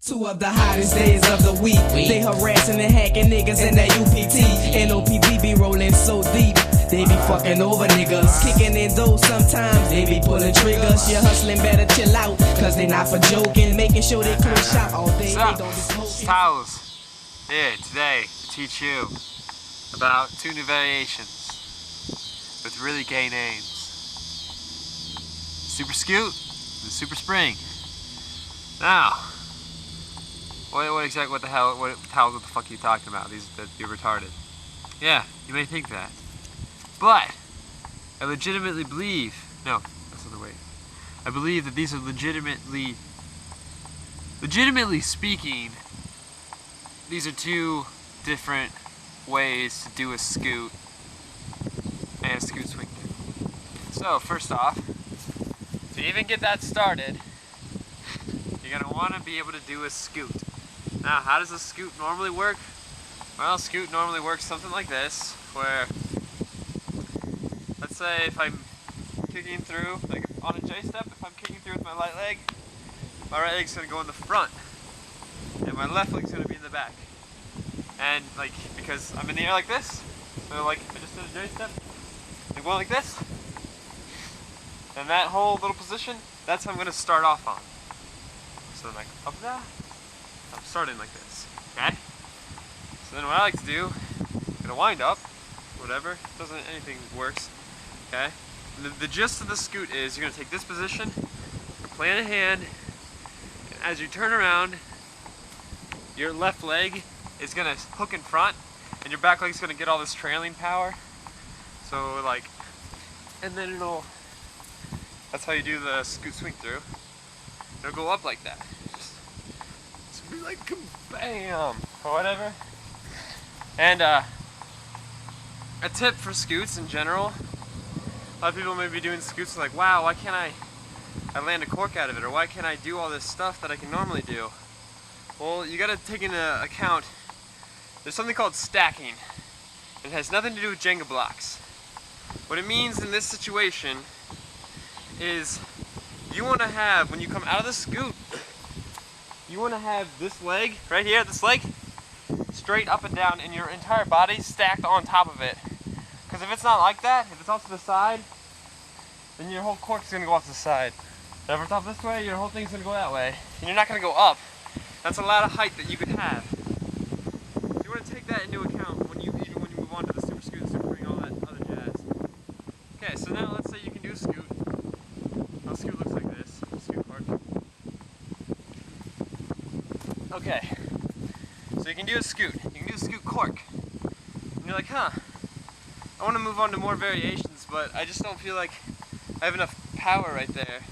Two of the hottest days of the week. They harassing and hacking niggas in that UPT. NOPD be rolling so deep. They be fucking over niggas. Kicking in dough sometimes. They be pulling triggers. You're hustling, better chill out. Cause they not for joking. Making sure they close shop all day. They don't be smoking. Towels. Here today to teach you about two new variations with really gay names. Super Scoot and Super Spring. Now, what the hell, what the fuck are you talking about? You're retarded. Yeah, you may think that. But, I legitimately believe, no, that's not the way. I believe that these are legitimately speaking, these are two different ways to do a scoot and a scoot swing through. So, first off, to even get that started, you're gonna wanna be able to do a scoot. Now, how does a scoot normally work? Well, a scoot normally works something like this, where, let's say if I'm kicking through, like on a J-step, if I'm kicking through with my right leg is gonna go in the front, and my left leg's gonna be in the back. And like, because I'm in the air like this, so like, I just did a J-step, I'm going like this, and that whole little position, that's how I'm gonna start off on. So then like, up there, I'm starting like this, okay? So then what I like to do, I'm gonna wind up, whatever, anything works, okay? And the gist of the scoot is, you're gonna take this position, plant a hand, and as you turn around, your left leg is gonna hook in front, and your back leg's gonna get all this trailing power. So like, and then that's how you do the scoot swing through. It'll go up like that. Just be like, bam, or whatever. And a tip for scoots in general, a lot of people may be doing scoots like, wow, why can't I land a cork out of it, or why can't I do all this stuff that I can normally do? Well, you gotta take into account, there's something called stacking. It has nothing to do with Jenga blocks. What it means in this situation is, you wanna have, when you come out of the scoot, you wanna have this leg, right here, this leg, straight up and down, and your entire body stacked on top of it. Because if it's not like that, if it's off to the side, then your whole cork's gonna go off to the side. And if it's off this way, your whole thing's gonna go that way. And you're not gonna go up. That's a lot of height that you could have. So you wanna take that into account even when you move on to the Super Scoot, Super Spring, all that other jazz. Okay, so now let's say you can do a scoot. Well, a scoot looks like this, scoot park. Okay. So you can do a scoot. You can do a scoot cork. And you're like, huh, I want to move on to more variations, but I just don't feel like I have enough power right there.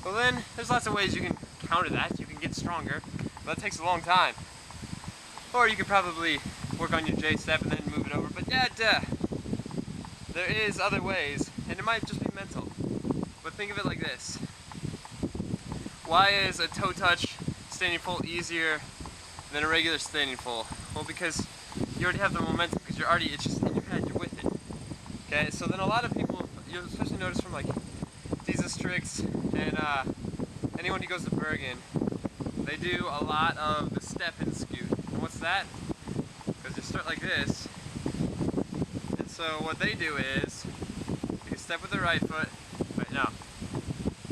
Well then, there's lots of ways you can counter that. You can get stronger, but that takes a long time. Or you could probably work on your J-step and then move it over, but yeah, there is other ways, and it might just be mental. But think of it like this. Why is a toe touch standing full easier than a regular standing full? Well, because you already have the momentum, because it's just in your head, you're with it. Okay, so then a lot of people, you'll especially notice from like Jesus Tricks and anyone who goes to Bergen, they do a lot of the step and scoot. And what's that? Because you start like this, and so what they do is, you step with the right foot,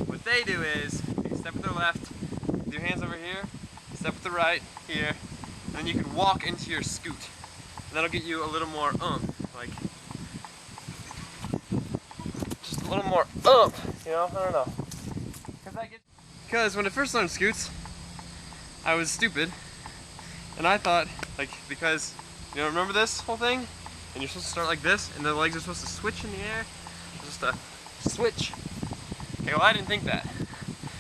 what they do is, you step with the left, with your hands over here, step with the right, here, and then you can walk into your scoot. And that'll get you a little more like, just a little more you know, I don't know. Because when I first learned scoots, I was stupid, and I thought, like, because, you know, remember this whole thing? And you're supposed to start like this, and the legs are supposed to switch in the air, just a switch. Okay, well I didn't think that.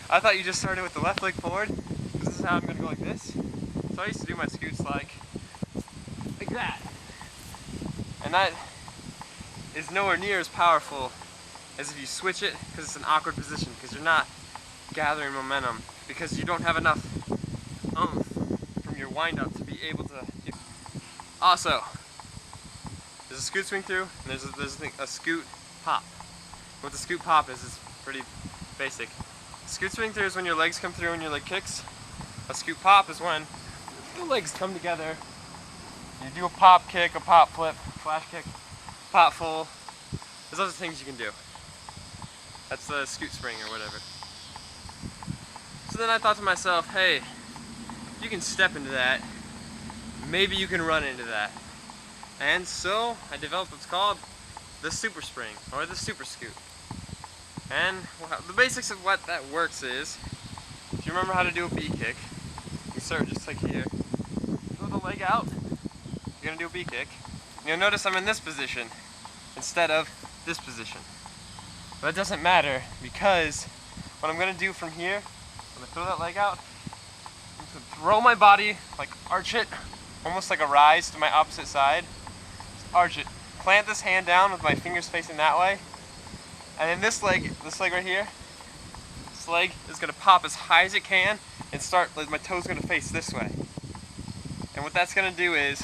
I thought you just started with the left leg forward, because this is how I'm going to go like this. So I used to do my scoots like that. And that is nowhere near as powerful as if you switch it, because it's an awkward position, because you're not gathering momentum, because you don't have enough oomph from your wind-up to be able to. Also, there's a scoot swing through, and there's a scoot pop. What the scoot pop is pretty basic. Scoot swing through is when your legs come through and your leg kicks. A scoot pop is when the legs come together. You do a pop kick, a pop flip, flash kick, pop full. There's other things you can do. That's the scoot spring or whatever. So then I thought to myself, hey, you can step into that. Maybe you can run into that. And so I developed what's called the super spring or the super scoot. And the basics of what that works is, if you remember how to do a B kick, you start just like here. Throw the leg out. You're gonna do a B kick. You'll notice I'm in this position instead of this position. But it doesn't matter because what I'm gonna do from here, I'm gonna throw that leg out, I'm gonna throw my body, like arch it, almost like a rise to my opposite side. Just arch it. Plant this hand down with my fingers facing that way. And then this leg right here, this leg is gonna pop as high as it can and start, like my toes gonna face this way. And what that's gonna do is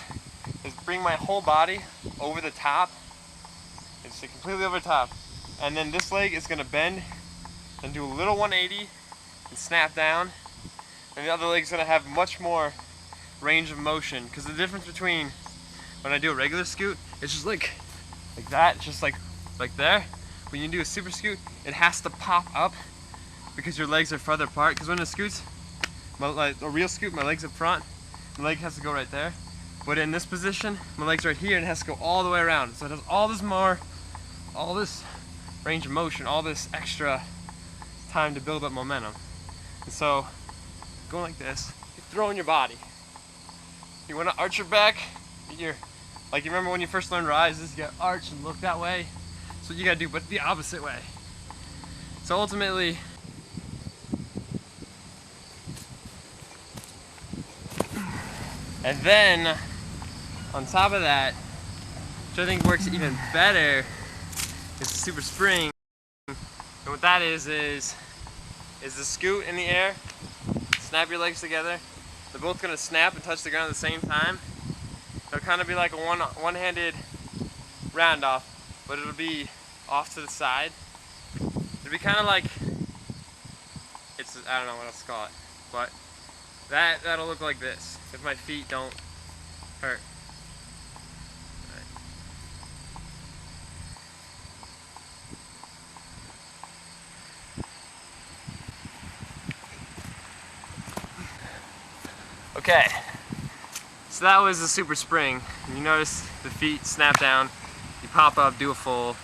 bring my whole body over the top. It's completely over the top. And then this leg is gonna bend and do a little 180 and snap down. And the other leg's gonna have much more range of motion. Because the difference between when I do a regular scoot, it's just like that, it's just like there. When you do a super scoot, it has to pop up because your legs are farther apart. Because when it scoots, like a real scoot, my leg's up front, my leg has to go right there. But in this position, my leg's right here and it has to go all the way around. So it has all this range of motion, all this extra time to build up momentum. And so, going like this, you're throwing your body. You want to arch your back, like you remember when you first learned rises, you gotta arch and look that way. That's what you gotta do, but the opposite way. So ultimately, and then on top of that, which I think works even better, is the super spring. And what that is the scoot in the air, snap your legs together. They're both gonna snap and touch the ground at the same time. It'll kind of be like a one-handed round off, but it'll be off to the side. It'll be kind of like, I don't know what else to call it, but that'll look like this if my feet don't hurt. Okay, so that was the super spring. You notice the feet snap down, you pop up, do a full.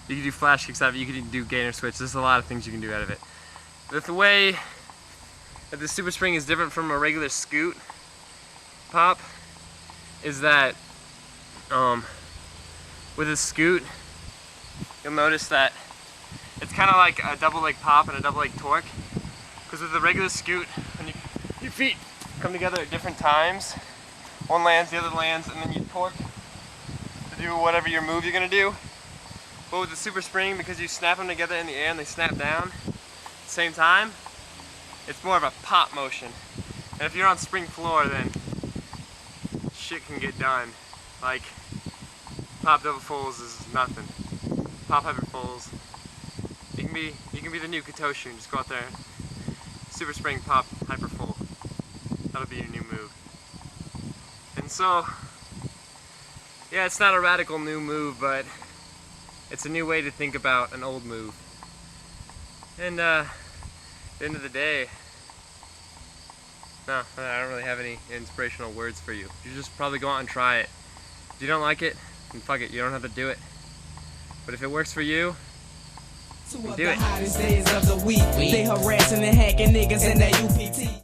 You can do flash kicks out of it, you can do gainer switch. There's a lot of things you can do out of it. But the way that the super spring is different from a regular scoot pop is that with a scoot, you'll notice that it's kind of like a double leg pop and a double leg torque. Because with the regular scoot, when your feet come together at different times, one lands, the other lands, and then you torque to do whatever your move you're going to do. But with the super spring, because you snap them together in the air and they snap down at the same time, it's more of a pop motion. And if you're on spring floor, then shit can get done. Like, pop double fulls is nothing. Pop hyper fulls. You can be the new Katoshi and just go out there. Super spring pop hyper full. That'll be your new move. And so, yeah, it's not a radical new move, but it's a new way to think about an old move. And at the end of the day, no, I don't really have any inspirational words for you. You just probably go out and try it. If you don't like it, then fuck it, you don't have to do it. But if it works for you, do it. The hottest days of the week, they harassing and hacking niggas in that UPT.